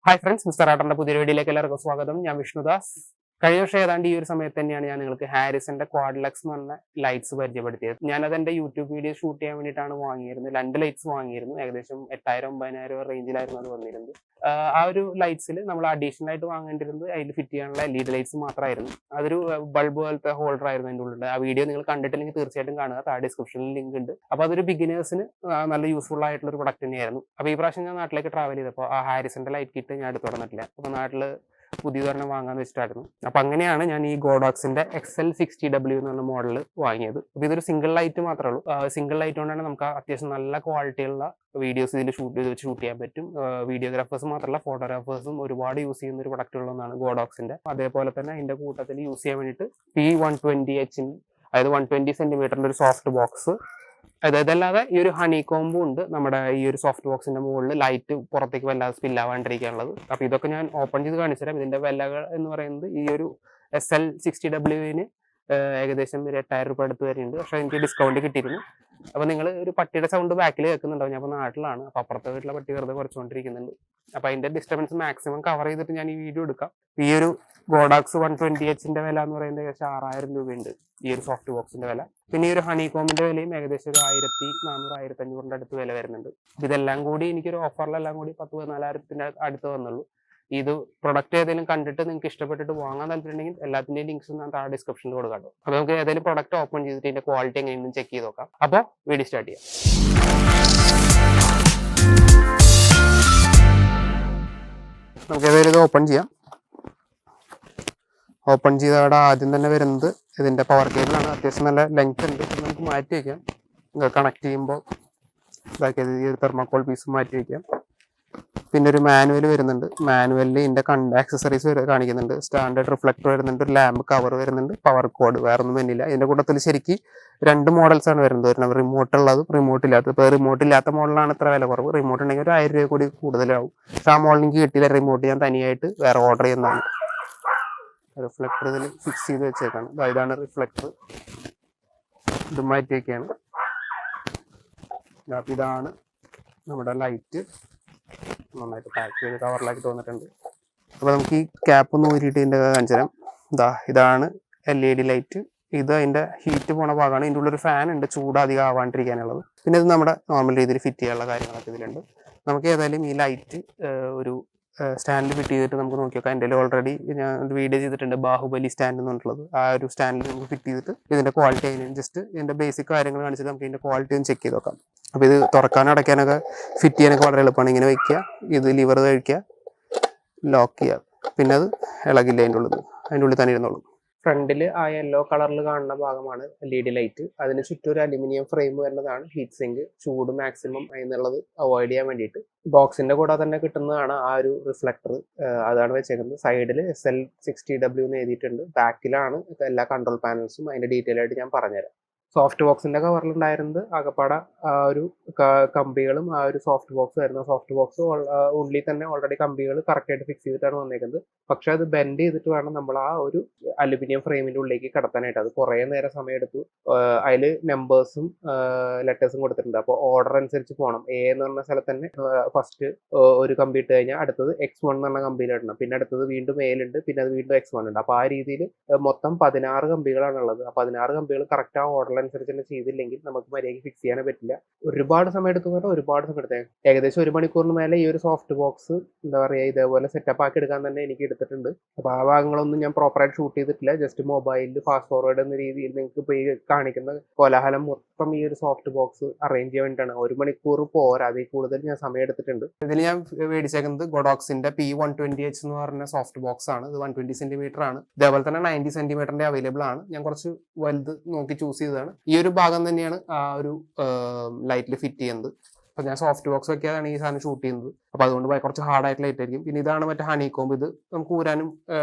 Hi friends, Mr. Atar's പുതിയ വീഡിയോയിലേക്ക് എല്ലാവർക്കും സ്വാഗതം. ഞാൻ വിഷ്ണുദാസ്. കഴിഞ്ഞ വർഷം ഏതാണ്ട് ഈ ഒരു സമയത്ത് തന്നെയാണ് ഞാൻ നിങ്ങൾക്ക് ഹാരിസന്റെ ക്വാഡ്ലക്സ് എന്ന് പറഞ്ഞ ലൈറ്റ്സ് പരിചയപ്പെടുത്തിയത്. ഞാനത് എൻ്റെ യൂട്യൂബ് വീഡിയോ ഷൂട്ട് ചെയ്യാൻ വേണ്ടിയിട്ടാണ് വാങ്ങിയിരുന്നത്. 2 ലൈറ്റ്സ് വാങ്ങിയിരുന്നു. ഏകദേശം 8000-9000 റേഞ്ചിലായിരുന്നു അത് വന്നിരുന്നത്. ആ ഒരു ലൈറ്റ്സിൽ നമ്മൾ അഡീഷണൽ ആയിട്ട് വാങ്ങേണ്ടിരുന്നത് അതിൽ ഫിറ്റ് ചെയ്യാനുള്ള LED ലൈറ്റ്സ് മാത്രമായിരുന്നു. അതൊരു ബൾബ് പോലത്തെ ഹോൾഡർ ആയിരുന്നു അതിൻ്റെ ഉള്ളിൽ. ആ വീഡിയോ നിങ്ങൾ കണ്ടിട്ടില്ലെങ്കിൽ തീർച്ചയായിട്ടും കാണുക. താഴെ ഡിസ്ക്രിപ്ഷനിൽ ലിങ്ക് ഉണ്ട്. അപ്പോൾ അതൊരു ബിഗിനേഴ്സിന് നല്ല യൂസ്ഫുൾ ആയിട്ടുള്ള ഒരു പ്രൊഡക്റ്റ് തന്നെയായിരുന്നു. അപ്പോൾ ഈ പ്രാവശ്യം ഞാൻ നാട്ടിലേക്ക് ട്രാവൽ ചെയ്തപ്പോൾ ആ ഹാരിസന്റെ ലൈറ്റ് കിറ്റ് ഞാൻ എടുത്തു തുടങ്ങിയിട്ടില്ല. അപ്പോൾ നാട്ടിൽ പുതിയതൊരെണ്ണം വാങ്ങാന്ന് വെച്ചിട്ടായിരുന്നു. അപ്പൊ അങ്ങനെയാണ് ഞാൻ ഈ ഗോഡോക്സിന്റെ XL60W എന്ന് പറഞ്ഞ മോഡൽ വാങ്ങിയത്. അപ്പൊ ഇതൊരു സിംഗിൾ ലൈറ്റ് മാത്രമേ ഉള്ളൂ. സിംഗിൾ ലൈറ്റ് കൊണ്ടാണ് നമുക്ക് അത്യാവശ്യം നല്ല ക്വാളിറ്റിയുള്ള വീഡിയോസ് ഇതിൽ ഷൂട്ട് ചെയ്യാൻ പറ്റും. വീഡിയോഗ്രാഫേഴ്സ് മാത്രമല്ല ഫോട്ടോഗ്രാഫേഴ്സും ഒരുപാട് യൂസ് ചെയ്യുന്ന ഒരു പ്രൊഡക്റ്റ് ഉള്ളതാണ് ഗോഡോക്സിന്റെ. അതേപോലെ തന്നെ അതിന്റെ കൂട്ടത്തിൽ യൂസ് ചെയ്യാൻ വേണ്ടിയിട്ട് P120H, അതായത് 120 സെന്റിമീറ്ററിന്റെ ഒരു സോഫ്റ്റ് ബോക്സ്. അതല്ലാതെ ഈ ഒരു ഹണി കോംബും ഉണ്ട് നമ്മുടെ ഈ ഒരു സോഫ്റ്റ് ബോക്സിന്റെ മുകളിൽ ലൈറ്റ് പുറത്തേക്ക് വല്ലാതെ സ്പില്ലാവാണ്ടിരിക്കാനുള്ളത്. അപ്പൊ ഇതൊക്കെ ഞാൻ ഓപ്പൺ ചെയ്ത് കാണിച്ചു തരാം. ഇതിന്റെ വിലകൾ എന്ന് പറയുന്നത് ഈ ഒരു SL60W ഏകദേശം ഒരു 8000 രൂപ അടുത്ത് വരുന്നുണ്ട്. പക്ഷെ എനിക്ക് ഡിസ്കൗണ്ട് കിട്ടിയിരുന്നു. അപ്പൊ നിങ്ങൾ ഒരു പട്ടിയുടെ സൗണ്ട് ബാക്കിൽ കേൾക്കുന്നുണ്ടാവും. ഞാൻ നാട്ടിലാണ്. അപ്പൊ അപ്പുറത്തെ വീട്ടിലെ പട്ടി വെറുതെ കുറച്ചുകൊണ്ടിരിക്കുന്നുണ്ട്. അപ്പൊ അതിന്റെ ഡിസ്റ്റർബൻസ് മാക്സിമം കവർ ചെയ്തിട്ട് ഞാൻ ഈ വീഡിയോ എടുക്കാം. ഈ ഒരു ഗോഡോക്സ് 120Hന്റെ വില എന്ന് പറയുന്നത് ഏകദേശം 6000 രൂപയുണ്ട് ഈ ഒരു സോഫ്റ്റ് ബോക്സിന്റെ വില. പിന്നെ ഈ ഒരു ഹണി കോമിന്റെ വിലയും ഏകദേശം ഒരു 1400-1500 അടുത്ത് വില വരുന്നുണ്ട്. ഇതെല്ലാം കൂടി എനിക്കൊരു ഓഫറിലെല്ലാം കൂടി 10,000-14,000 അടുത്ത് വന്നുള്ളൂ. ഇത് പ്രൊഡക്റ്റ് ഏതെങ്കിലും കണ്ടിട്ട് നിങ്ങൾക്ക് ഇഷ്ടപ്പെട്ടിട്ട് വാങ്ങാൻ താല്പര്യമുണ്ടെങ്കിൽ എല്ലാത്തിന്റെയും ലിങ്ക്സ് ഞാൻ താഴെ ഡിസ്ക്രിപ്ഷനിൽ കൊടുക്കാം. അപ്പൊ നമുക്ക് ഏതെങ്കിലും പ്രൊഡക്റ്റ് ഓപ്പൺ ചെയ്തിട്ട് ഇതിന്റെ ക്വാളിറ്റി എങ്ങനെയെന്ന് ചെക്ക് ചെയ്ത് നോക്കാം. അപ്പോൾ വീഡിയോ സ്റ്റാർട്ട് ചെയ്യാം. നമുക്ക് ഏതായാലും ഇത് ഓപ്പൺ ചെയ്യാം. ഓപ്പൺ ചെയ്ത അവിടെ ആദ്യം തന്നെ വരുന്നത് ഇതിന്റെ പവർ കേബിളാണ്. അത്യാവശ്യം നല്ല ലെങ്ത് ഉണ്ട്. നമുക്ക് മാറ്റി വയ്ക്കാം. കണക്ട് ചെയ്യുമ്പോൾ ഇതാക്കിയത് ഈ ഒരു തെർമാക്കോൾ പീസ് മാറ്റി വയ്ക്കാം. പിന്നെ ഒരു മാനുവൽ വരുന്നുണ്ട്. മാനുവലിൽ ഇതിന്റെ ആക്സസറീസ് കാണിക്കുന്നുണ്ട്. സ്റ്റാൻഡേർഡ് റിഫ്ലക്ടർ വരുന്നുണ്ട്, ഒരു ലാമ്പ് കവർ വരുന്നുണ്ട്, പവർ കോഡ്, വേറെ ഒന്നും വരുന്നില്ല. ഇതിന്റെ കൂട്ടത്തിൽ ശരിക്കും 2 മോഡൽസ് ആണ് വരുന്നത്. ഒരു റിമോട്ട് ഉള്ളതും റിമോട്ട് ഇല്ലാത്തത്. ഇപ്പോൾ റിമോട്ട് ഇല്ലാത്ത മോഡലാണ് ഇത്ര വില കുറവ്. റിമോട്ട് ഉണ്ടെങ്കിൽ ഒരു 1000 രൂപ കൂടി കൂടുതലാവും. പക്ഷെ ആ മോഡൽ എനിക്ക് കിട്ടിയില്ല. റിമോട്ട് ഞാൻ തനിയായിട്ട് വേറെ ഓർഡർ ചെയ്യുന്നതാണ്. റിഫ്ലക്ടർ ഇതിൽ ഫിക്സ് ചെയ്ത് വെച്ചേക്കാണ്. ഇതാണ് റിഫ്ലക്ടർ. ഇത് മാറ്റി വയ്ക്കുകയാണ്. ഇതാണ് നമ്മുടെ ലൈറ്റ്. നന്നായിട്ട് പാക്ക് ചെയ്ത് കവറിലാക്കി തോന്നിട്ടുണ്ട്. അപ്പോൾ നമുക്ക് ഈ ക്യാപ്പ് ഒന്ന് ഊരിയിട്ട് ഇതിൻ്റെ കാണിച്ചു തരാം. ഇതാണ് LED ലൈറ്റ്. ഇത് അതിൻ്റെ ഹീറ്റ് പോണ ഭാഗമാണ്. ഇതിൻ്റെ ഉള്ളൊരു ഫാൻ ഉണ്ട്, ചൂടധികം ആവാണ്ടിരിക്കാനുള്ളത്. പിന്നെ ഇത് നമ്മുടെ നോർമൽ രീതിയിൽ ഫിറ്റ് ചെയ്യാനുള്ള കാര്യങ്ങളൊക്കെ ഇതിലുണ്ട്. നമുക്ക് ഏതായാലും ഈ ലൈറ്റ് ഒരു സ്റ്റാൻഡിൽ ഫിറ്റ് ചെയ്തിട്ട് നമുക്ക് നോക്കി നോക്കാം. എൻ്റെ ഓൾറെഡി ഞാൻ ഒരു വീഡിയോ ചെയ്തിട്ടുണ്ട്, ബാഹുബലി സ്റ്റാൻഡ് എന്നുള്ളത്. ആ ഒരു സ്റ്റാൻഡിൽ നമുക്ക് ഫിറ്റ് ചെയ്തിട്ട് ഇതിൻ്റെ ക്വാളിറ്റി അതിന് ജസ്റ്റ് ഇതിൻ്റെ ബേസിക് കാര്യങ്ങൾ കാണിച്ചിട്ട് നമുക്ക് ഇതിൻ്റെ ക്വാളിറ്റി ഒന്ന് ചെക്ക് ചെയ്ത് നോക്കാം. അപ്പോൾ ഇത് തുറക്കാനും അടയ്ക്കാനൊക്കെ ഫിറ്റ് ചെയ്യാനൊക്കെ വളരെ എളുപ്പമാണ്. ഇങ്ങനെ വയ്ക്കുക, ഇത് ലിവർ കഴിക്കുക, ലോക്ക് ചെയ്യുക, പിന്നെ അത് ഇളകില്ല. അതിൻ്റെ ഉള്ളിൽ തന്നെ ഇരുന്നോളും. ഫ്രണ്ടിൽ ആ യെല്ലോ കളറിൽ കാണുന്ന ഭാഗമാണ് LED ലൈറ്റ്. അതിന് ചുറ്റും ഒരു അലുമിനിയം ഫ്രെയിം വരുന്നതാണ് ഹീറ്റ് സിങ്ക്. ചൂട് മാക്സിമം അതിനുള്ളത് അവോയ്ഡ് ചെയ്യാൻ വേണ്ടിയിട്ട്. ബോക്സിന്റെ കൂടെ തന്നെ കിട്ടുന്നതാണ് ആ ഒരു റിഫ്ലക്ടർ. അതാണ് വെച്ചേക്കുന്നത്. സൈഡിൽ SL60W എന്ന് എഴുതിയിട്ടുണ്ട്. ബാക്കിലാണ് എല്ലാ കൺട്രോൾ പാനൽസും. അതിന്റെ ഡീറ്റെയിൽ ആയിട്ട് ഞാൻ പറഞ്ഞുതരാം. സോഫ്റ്റ് ബോക്സിന്റെ കവറിലുണ്ടായിരുന്നത് ആകപ്പാട ആ ഒരു കമ്പികളും ആ ഒരു സോഫ്റ്റ് ബോക്സ് ആയിരുന്നു. സോഫ്റ്റ് ബോക്സ് ഉള്ളിൽ തന്നെ ഓൾറെഡി കമ്പികൾ കറക്റ്റ് ആയിട്ട് ഫിക്സ് ചെയ്തിട്ടാണ് വന്നേക്കുന്നത്. പക്ഷെ അത് ബെൻഡ് ചെയ്തിട്ട് വേണം നമ്മൾ ആ ഒരു അലുമിനിയം ഫ്രെയിമിന്റെ ഉള്ളിലേക്ക് കടത്താനായിട്ട്. അത് കുറേ നേരം സമയം എടുത്തു. അതിൽ നമ്പേഴ്സും ലെറ്റേഴ്സും കൊടുത്തിട്ടുണ്ട്. അപ്പോൾ ഓർഡർ അനുസരിച്ച് പോകണം. A എന്ന് പറഞ്ഞ സ്ഥലത്ത് തന്നെ ഫസ്റ്റ് ഒരു കമ്പി ഇട്ട് കഴിഞ്ഞാൽ അടുത്തത് X1 എന്ന് പറഞ്ഞ കമ്പിയിൽ ഇടണം. പിന്നെ അടുത്തത് വീണ്ടും A ഉണ്ട്, പിന്നെ അത് വീണ്ടും X1 ഉണ്ട്. അപ്പോൾ ആ രീതിയിൽ മൊത്തം 16 കമ്പികളാണ് ഉള്ളത്. ആ 16 കമ്പികൾ കറക്റ്റ് ആ ഓർഡർ അനുസരിച്ച് തന്നെ ചെയ്തില്ലെങ്കിൽ നമുക്ക് മര്യാദയ്ക്ക് ഫിക്സ് ചെയ്യാനേ പറ്റില്ല. ഒരുപാട് സമയം എടുത്തു പറഞ്ഞാൽ ഒരുപാട് സമയം എടുത്തേ. ഏകദേശം 1 മണിക്കൂറിന് മേലെ ഈ ഒരു സോഫ്റ്റ് ബോക്സ് എന്താ പറയുക ഇതേപോലെ സെറ്റപ്പ് ആക്കി എടുക്കാൻ തന്നെ എനിക്ക് എടുത്തിട്ടുണ്ട്. അപ്പോൾ ആ ഭാഗങ്ങളൊന്നും ഞാൻ പ്രോപ്പറായിട്ട് ഷൂട്ട് ചെയ്തിട്ടില്ല. ജസ്റ്റ് മൊബൈലിൽ ഫാസ്റ്റ് ഫോർവേഡ് എന്ന രീതിയിൽ നിങ്ങൾക്ക് ഇപ്പോൾ ഈ കാണിക്കുന്ന കോലാഹലം മൊത്തം ഈ ഒരു സോഫ്റ്റ് ബോക്സ് അറേഞ്ച് ചെയ്യാൻ വേണ്ടിയിട്ടാണ്. 1 മണിക്കൂർ പോരാ, അതിൽ കൂടുതൽ ഞാൻ സമയം എടുത്തിട്ടുണ്ട്. ഇതിൽ ഞാൻ മേടിച്ചേക്കുന്നത് ഗോഡോക്സിന്റെ P120H എന്ന് പറഞ്ഞ സോഫ്റ്റ് ബോക്സ് ആണ്. ഇത് 120 സെന്റിമീറ്റർ ആണ്. ഇതേപോലെ തന്നെ 90 സെന്റിമീറ്ററിന്റെ അവൈലബിൾ ആണ്. ഞാൻ കുറച്ച് വലുത് നോക്കി ചൂസ് ചെയ്തതാണ്. ഈ ഒരു ഭാഗം തന്നെയാണ് ആ ഒരു ലൈറ്റിൽ ഫിറ്റ് ചെയ്യുന്നത്. അപ്പൊ ഞാൻ സോഫ്റ്റ് ബോക്സ് വെക്കാതാണ് ഈ സാധനം ഷൂട്ട് ചെയ്യുന്നത്. അപ്പൊ അതുകൊണ്ട് കുറച്ച് ഹാർഡായിട്ട് ലൈറ്റ് ആയിരിക്കും. പിന്നെ ഇതാണ് മറ്റേ ഹണി കോംബ്. ഇത് നമുക്ക് ഊരാനും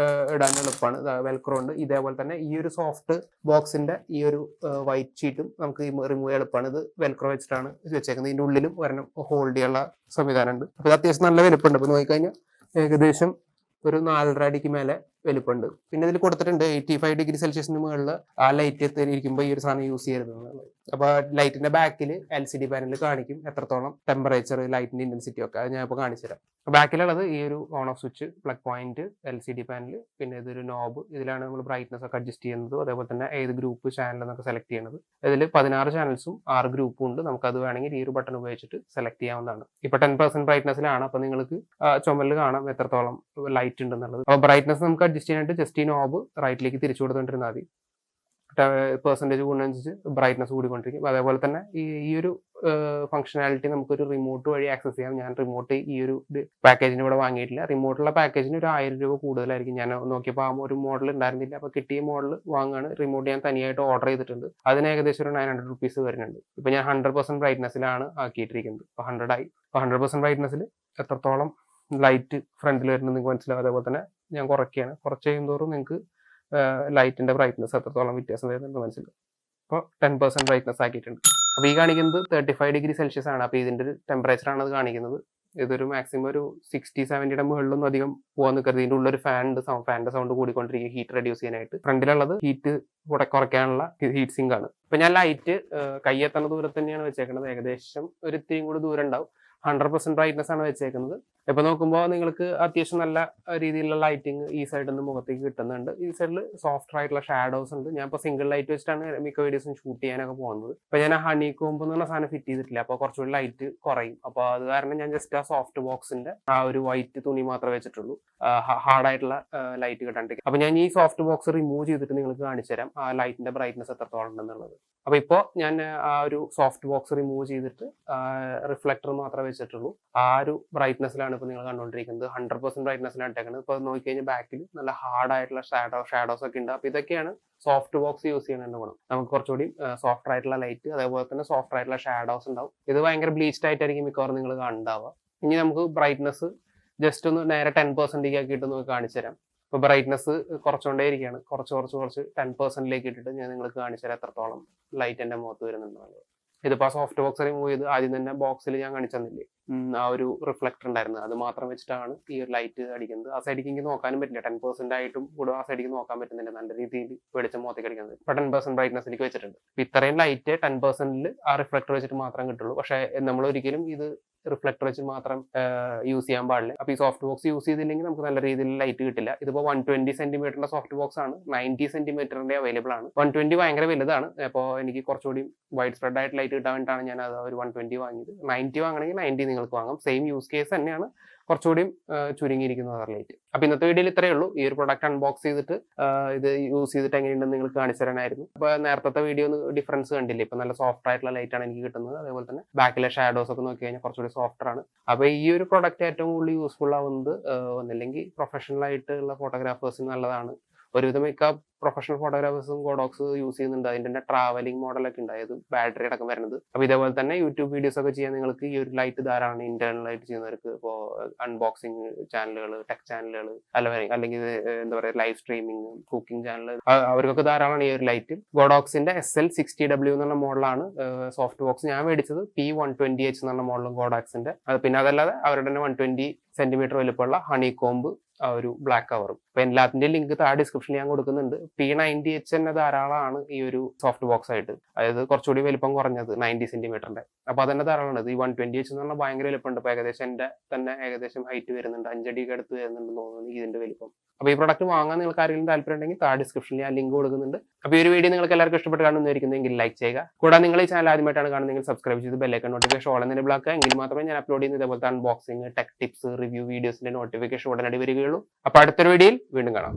ഇടാനും എളുപ്പമാണ്. വെൽക്രോ ഉണ്ട്. ഇതേപോലെ തന്നെ ഈ ഒരു സോഫ്റ്റ് ബോക്സിന്റെ ഈ ഒരു വൈറ്റ് ഷീറ്റും നമുക്ക് റിമൂവ് എളുപ്പമാണ്. ഇത് വെൽക്രോ വെച്ചിട്ടാണ് വെച്ചേക്കുന്നത്. ഇതിന്റെ ഉള്ളിലും ഒരെണ്ണം ഹോൾഡ് ചെയ്യാനുള്ള സംവിധാനം ഉണ്ട്. അപ്പൊ ഇത് അത്യാവശ്യം നല്ല വലുപ്പമുണ്ട്. അപ്പൊ നോക്കിക്കഴിഞ്ഞാൽ ഏകദേശം ഒരു 4.5 അടിക്ക് മേലെ വലുപ്പമുണ്ട്. പിന്നെ ഇതിൽ കൊടുത്തിട്ടുണ്ട് 85°C മുകളിൽ ആ ലൈറ്റ് എത്തിയിരിക്കുമ്പോൾ ഈ ഒരു സാധനം യൂസ് ചെയ്യരുതെന്നുള്ളത്. അപ്പോൾ ലൈറ്റിന്റെ ബാക്കിൽ LCD പാനൽ കാണിക്കും എത്രത്തോളം ടെമ്പറേച്ചർ, ലൈറ്റിന്റെ ഇന്റൻസിറ്റി ഒക്കെ. അത് ഞാൻ ഇപ്പോൾ കാണിച്ചു തരാം. ബാക്കിലുള്ളത് ഈ ഒരു on off switch, plug point, LCD panel, പിന്നെ ഇതൊരു നോബ്. ഇതിലാണ് നമ്മൾ ബ്രൈറ്റ്നസ് ഒക്കെ അഡ്ജസ്റ്റ് ചെയ്യുന്നത്. അതേപോലെ തന്നെ ഏത് ഗ്രൂപ്പ് ചാനൽ എന്നൊക്കെ സെലക്ട് ചെയ്യുന്നത്. ഇതിൽ 16 ചാനൽസും 6 ഗ്രൂപ്പും ഉണ്ട്. നമുക്കത് വേണമെങ്കിൽ ഈ ഒരു ബട്ടൺ ഉപയോഗിച്ചിട്ട് സെലക്ട് ചെയ്യാവുന്നതാണ്. ഇപ്പോൾ 10% ബ്രൈറ്റ്നസ്സിലാണ്. അപ്പോൾ നിങ്ങൾക്ക് ചുമലിൽ കാണാം എത്രത്തോളം ലൈറ്റ് ഉണ്ടെന്നുള്ളത്. അപ്പോൾ ബ്രൈറ്റ്നസ് നമുക്ക് അഡ്ജസ്റ്റ് ചെയ്യാനായിട്ട് ജസ്റ്റ് ഈ നോബ് റൈറ്റിലേക്ക് തിരിച്ചു കൊടുത്തുകൊണ്ടിരുന്നാൽ മതി. പെർസെൻറ്റേജ് കൂടുന്നതനുസരിച്ച് ബ്രൈറ്റ്നസ് കൂടിക്കൊണ്ടിരിക്കും. അതേപോലെ തന്നെ ഈ ഒരു ഫംഗ്ഷനാലിറ്റി നമുക്കൊരു റിമോട്ട് വഴി ആക്സസ് ചെയ്യാം. ഞാൻ റിമോട്ട് ഈ ഒരു പാക്കേജിന് ഇവിടെ വാങ്ങിയിട്ടില്ല. റിമോട്ടുള്ള പാക്കേജിന് ഒരു 1000 രൂപ കൂടുതലായിരിക്കും. ഞാൻ നോക്കിയപ്പോൾ ആ ഒരു മോഡൽ ഉണ്ടായിരുന്നില്ല. അപ്പോൾ കിട്ടിയ മോഡൽ വാങ്ങാണ്. റിമോട്ട് ഞാൻ തനിയായിട്ട് ഓർഡർ ചെയ്തിട്ടുണ്ട്. അതിന് ഏകദേശം ഒരു 900 റുപ്പീസ് വരുന്നുണ്ട്. ഇപ്പോൾ ഞാൻ 100% ബ്രൈറ്റ്നസ്സിലാണ് ആക്കിയിട്ടിരിക്കുന്നത്. ഇപ്പോൾ 100 ആയി. അപ്പോൾ 100% ബ്രൈറ്റ്നസ്സിൽ എത്രത്തോളം ലൈറ്റ് ഫ്രണ്ടിൽ വരുന്നത് നിങ്ങൾക്ക് മനസ്സിലാവും. അതേപോലെ തന്നെ ഞാൻ കുറയ്ക്കുകയാണ്. കുറച്ച് കഴിയുമ്പോഴും നിങ്ങൾക്ക് ലൈറ്റിന്റെ ബ്രൈറ്റ്നസ് എത്രത്തോളം വ്യത്യാസം വരുന്നുണ്ട് മനസ്സിലാവും. അപ്പോൾ 10% ബ്രൈറ്റ്നസ് ആക്കിയിട്ടുണ്ട്. അപ്പോൾ ഈ കാണിക്കുന്നത് 35°C ആണ്. അപ്പോൾ ഇതിന്റെ ഒരു ടെമ്പറേച്ചറാണ് അത് കാണിക്കുന്നത്. ഇതൊരു മാക്സിമം ഒരു 60-70 മുകളിലൊന്നും അധികം പോകാൻ നിൽക്കരുത്. ഇതിൻ്റെ ഉള്ളൊരു ഫാനിന്റെ സൗണ്ട് കൂടിക്കൊണ്ടിരിക്കുക, ഹീറ്റ് റെഡ്യൂസ് ചെയ്യാനായിട്ട്. ഫ്രണ്ടിലുള്ളത് ഹീറ്റ് കുറയ്ക്കാനുള്ള ഹീറ്റ് സിങ്ക് ആണ്. ഇപ്പൊ ഞാൻ ലൈറ്റ് കയ്യെത്തണ ദൂരത്ത് തന്നെയാണ് വെച്ചേക്കുന്നത്. ഏകദേശം ഒരു ഇത്തിരിയും കൂടി ദൂരം ഉണ്ടാവും. 100% ബ്രൈറ്റ്നസ് ആണ് വെച്ചേക്കുന്നത്. ഇപ്പൊ നോക്കുമ്പോൾ നിങ്ങൾക്ക് അത്യാവശ്യം നല്ല രീതിയിലുള്ള ലൈറ്റിംഗ് ഈ സൈഡിൽ നിന്ന് മുഖത്തേക്ക് കിട്ടുന്നുണ്ട്. ഈ സൈഡിൽ സോഫ്റ്റ് ആയിട്ടുള്ള ഷാഡോസ് ഉണ്ട്. ഞാൻ ഇപ്പോൾ സിംഗിൾ ലൈറ്റ് വെച്ചിട്ടാണ് മിക്ക വീഡിയോസും ഷൂട്ട് ചെയ്യാനൊക്കെ പോകുന്നത്. ഇപ്പൊ ഞാൻ ഹണി കോംബ് എന്ന് പറഞ്ഞ സാധനം ഫിറ്റ് ചെയ്തിട്ടില്ല. അപ്പോൾ കുറച്ചുകൂടി ലൈറ്റ് കുറയും. അപ്പോൾ അത് കാരണം ഞാൻ ജസ്റ്റ് ആ സോഫ്റ്റ് ബോക്സിന്റെ ആ ഒരു വൈറ്റ് തുണി മാത്രമേ വെച്ചിട്ടുള്ളൂ, ഹാർഡായിട്ടുള്ള ലൈറ്റ് കിട്ടാണ്ടിരിക്കും. അപ്പൊ ഞാൻ ഈ സോഫ്റ്റ് ബോക്സ് റിമൂവ് ചെയ്തിട്ട് നിങ്ങൾക്ക് കാണിച്ചു തരാം ആ ലൈറ്റിന്റെ ബ്രൈറ്റ്നസ് എത്രത്തോളം ഉണ്ടെന്നുള്ളത്. അപ്പൊ ഇപ്പോൾ ഞാൻ ആ ഒരു സോഫ്റ്റ് ബോക്സ് റിമൂവ് ചെയ്തിട്ട് റിഫ്ലക്ടർ മാത്രമേ വെച്ചിട്ടുള്ളൂ. ആ ഒരു ബ്രൈറ്റ്നസ്സിലാണ് ഇപ്പോൾ നിങ്ങൾ കണ്ടുകൊണ്ടിരിക്കുന്നത്. 100% ബ്രൈറ്റ്നസ്സിലാണ് ഇട്ടേക്കുന്നത്. ഇപ്പോൾ നോക്കിക്കഴിഞ്ഞാൽ ബാക്കിൽ നല്ല ഹാർഡായിട്ടുള്ള ഷാഡോസ് ഒക്കെ ഉണ്ട്. അപ്പോൾ ഇതൊക്കെയാണ് സോഫ്റ്റ് ബോക്സ് യൂസ് ചെയ്യുന്നതിന്റെ ഗുണം. നമുക്ക് കുറച്ചുകൂടി സോഫ്റ്റ് ആയിട്ടുള്ള ലൈറ്റ്, അതേപോലെ തന്നെ സോഫ്റ്റ് ആയിട്ടുള്ള ഷാഡോസ് ഉണ്ടാവും. ഇത് ഭയങ്കര ബ്ലീച്ച്ഡ് ആയിട്ടായിരിക്കും മിക്കവാറും നിങ്ങൾ കാണുന്നുണ്ടാവുക. ഇനി നമുക്ക് ബ്രൈറ്റ്നസ് ജസ്റ്റ് ഒന്ന് നേരെ 10% ആക്കിയിട്ട് നമുക്ക് കാണിച്ചു തരാം. ഇപ്പോൾ ബ്രൈറ്റ്നസ് കുറച്ചുകൊണ്ടേ ഇരിക്കുകയാണ്. കുറച്ച് 10%ലേക്ക് ഇട്ടിട്ട് ഞാൻ നിങ്ങൾക്ക് കാണിച്ചു തരാം എത്രത്തോളം ലൈറ്റ് എൻ്റെ മുഖത്ത് വരുന്നുണ്ടാവുക. ഇതിപ്പോൾ ആ സോഫ്റ്റ് ബോക്സ് റിമൂവ് ചെയ്ത് ആദ്യം തന്നെ ബോക്സിൽ ഞാൻ കാണിച്ചു തന്നില്ലേ ആ ഒരു റിഫ്ലക്ടർ ഉണ്ടായിരുന്നത്, അത് മാത്രം വെച്ചിട്ടാണ് ഈ ഒരു ലൈറ്റ് അടിക്കുന്നത്. ആ സൈഡിലേക്ക് എനിക്ക് നോക്കാനും പറ്റില്ല. 10% ആയിട്ടും കൂടെ ആ സൈഡിലേക്ക് നോക്കാൻ പറ്റുന്നില്ല. നല്ല രീതിയിൽ വെളിച്ചം മുഖത്തേക്ക് അടിക്കുന്നത്. ഇപ്പോൾ 10% ബ്രൈറ്റ്നസ്സിലേക്ക് വെച്ചിട്ടുണ്ട്. ഇത്രയും ലൈറ്റ് 10%ൽ ആ റിഫ്ലക്ടർ വെച്ചിട്ട് മാത്രം കിട്ടുള്ളൂ. പക്ഷേ നമ്മൾ ഒരിക്കലും ഇത് റിഫ്ലക്ടർ വെച്ച് മാത്രം യൂസ് ചെയ്യാൻ പാടില്ല. അപ്പോൾ ഈ സോഫ്റ്റ് ബോക്സ് യൂസ് ചെയ്തില്ലെങ്കിൽ നമുക്ക് നല്ല രീതിയിൽ ലൈറ്റ് കിട്ടില്ല. ഇതിപ്പോൾ 120 സെന്റിമീറ്ററിന്റെ സോഫ്റ്റ് ബോക്സ് ആണ്. 90 സെന്റിമീറ്ററിന്റെ അവൈലബിൾ ആണ്. 120 ഭയങ്കര വലുതാണ്. അപ്പോൾ എനിക്ക് കുറച്ചുകൂടി വൈഡ് സ്പ്രെഡ് ആയിട്ട് ലൈറ്റ് കിട്ടാൻ വേണ്ടിയിട്ടാണ് ഞാൻ അത് ഒരു 120 വാങ്ങിയത്. 90 വാങ്ങണമെങ്കിൽ 90 നിങ്ങൾക്ക് വാങ്ങാം. സെയിം യൂസ് കേസ് തന്നെയാണ്, കുറച്ചുകൂടി ചുരുങ്ങിയിരിക്കുന്ന അതർ ലൈറ്റ്. അപ്പോൾ ഇന്നത്തെ വീഡിയോയിൽ ഇത്രയേ ഉള്ളൂ. ഈ ഒരു പ്രൊഡക്റ്റ് അൺബോക്സ് ചെയ്തിട്ട് ഇത് യൂസ് ചെയ്തിട്ട് എങ്ങനെയുണ്ടെന്ന് നിങ്ങൾക്ക് കാണിച്ചു തരാനായിരുന്നു. അപ്പോൾ നേരത്തെ വീഡിയോ ഡിഫറൻസ് കണ്ടില്ലേ? ഇപ്പം നല്ല സോഫ്റ്റ് ആയിട്ടുള്ള ലൈറ്റ് ആണ് എനിക്ക് കിട്ടുന്നത്. അതേപോലെ തന്നെ ബാക്കിലെ ഷാഡോസ് ഒക്കെ നോക്കി കഴിഞ്ഞാൽ കുറച്ചുകൂടി സോഫ്റ്റർ ആണ്. അപ്പോൾ ഈ ഒരു പ്രൊഡക്റ്റ് ഏറ്റവും കൂടുതൽ യൂസ്ഫുൾ ആവുന്നത് ഒന്നില്ലെങ്കിൽ പ്രൊഫഷണൽ ആയിട്ടുള്ള ഫോട്ടോഗ്രാഫേഴ്സിന് നല്ലതാണ്. ഒരുവിധം മിക്ക പ്രൊഫഷണൽ ഫോട്ടോഗ്രാഫേഴ്സും ഗോഡോക്സ് യൂസ് ചെയ്യുന്നുണ്ട്. അതിന്റെ തന്നെ ട്രാവലിംഗ് മോഡലൊക്കെ ഉണ്ട്, അതായത് ബാറ്ററി അടക്കം വരുന്നത്. അപ്പോൾ ഇതേപോലെ തന്നെ യൂട്യൂബ് വീഡിയോസ് ഒക്കെ ചെയ്യാൻ നിങ്ങൾക്ക് ഈ ഒരു ലൈറ്റ് ധാരാളം. ഇന്റേണൽ ആയിട്ട് ചെയ്യുന്നവർക്ക് ഇപ്പോൾ അൺബോക്സിങ് ചാനലുകൾ, ടെക് ചാനലുകൾ, അല്ലെങ്കിൽ എന്താ പറയുക ലൈവ് സ്ട്രീമിംഗ്, കുക്കിംഗ് ചാനൽ, അവർക്കൊക്കെ ധാരാളമാണ് ഈ ഒരു ലൈറ്റ്. ഗോഡോക്സിന്റെ SL60W എന്നുള്ള മോഡലാണ് സോഫ്റ്റ് ബോക്സ്. ഞാൻ മേടിച്ചത് P120H എന്നുള്ള മോഡലും ഗോഡോക്സിന്റെ. പിന്നെ അതല്ലാതെ അവരുടെ തന്നെ 120 സെന്റിമീറ്റർ വലുപ്പമുള്ള ഹണി കോംബ് ആ ഒരു ബ്ലാക്ക് കവറും. അപ്പൊ എല്ലാത്തിന്റെ ലിങ്ക് താഴെ ഡിസ്ക്രിപ്ഷനിൽ ഞാൻ കൊടുക്കുന്നുണ്ട്. P90H തന്നെ ധാരാളമാണ് ഈ ഒരു സോഫ്റ്റ് ബോക്സ് ആയിട്ട്, അതായത് കുറച്ചുകൂടി വലിപ്പം കുറഞ്ഞത് 90 സെന്റിമീറ്ററിന്റെ. അപ്പൊ അതന്നെ ധാരാളമാണ്. ഈ 120H എന്ന് പറഞ്ഞാൽ ഭയങ്കര വലിപ്പമുണ്ട്. ഇപ്പൊ ഏകദേശം എന്റെ തന്നെ ഏകദേശം ഹൈറ്റ് വരുന്നുണ്ട്, 5 അടിക്ക് അടുത്ത് വരുന്നുണ്ടെന്ന് തോന്നുന്നു ഇതിന്റെ വലിപ്പം. അപ്പോൾ ഈ പ്രൊഡക്റ്റ് വാങ്ങാൻ നിങ്ങൾക്ക് ആരെങ്കിലും താല്പര്യം ഉണ്ടെങ്കിൽ താഴെ ഡിസ്ക്രിപ്ഷനിൽ ഞാൻ ലിങ്ക് കൊടുക്കുന്നുണ്ട്. അപ്പോൾ ഈ ഒരു വീഡിയോ നിങ്ങൾക്ക് എല്ലാവർക്കും ഇഷ്ടപ്പെട്ട് കാണുന്നതായിരിക്കുമെങ്കിൽ ലൈക്ക് ചെയ്യുക. കൂടാതെ നിങ്ങൾ ഈ ചാനൽ ആദ്യമായിട്ടാണ് കാണുന്നതെങ്കിൽ സബ്സ്ക്രൈബ് ചെയ്ത് ബെല്ലൈക്കൺ നോട്ടിഫിക്കേഷൻ ഓൾ എന്ന് എനേബിൾ ആക്കുക. എങ്കിൽ മാത്രമേ ഞാൻ അപ്ലോഡ് ചെയ്യുന്ന ഇതേപോലത്തെ അൺബോക്സിംഗ്, ടെക് ടിപ്സ്, റിവ്യൂ വീഡിയോസിന്റെ നോട്ടിഫിക്കേഷൻ ഉടനടി വരികയുള്ളൂ. അപ്പോൾ അടുത്തൊരു വീഡിയോയിൽ വീണ്ടും കാണാം.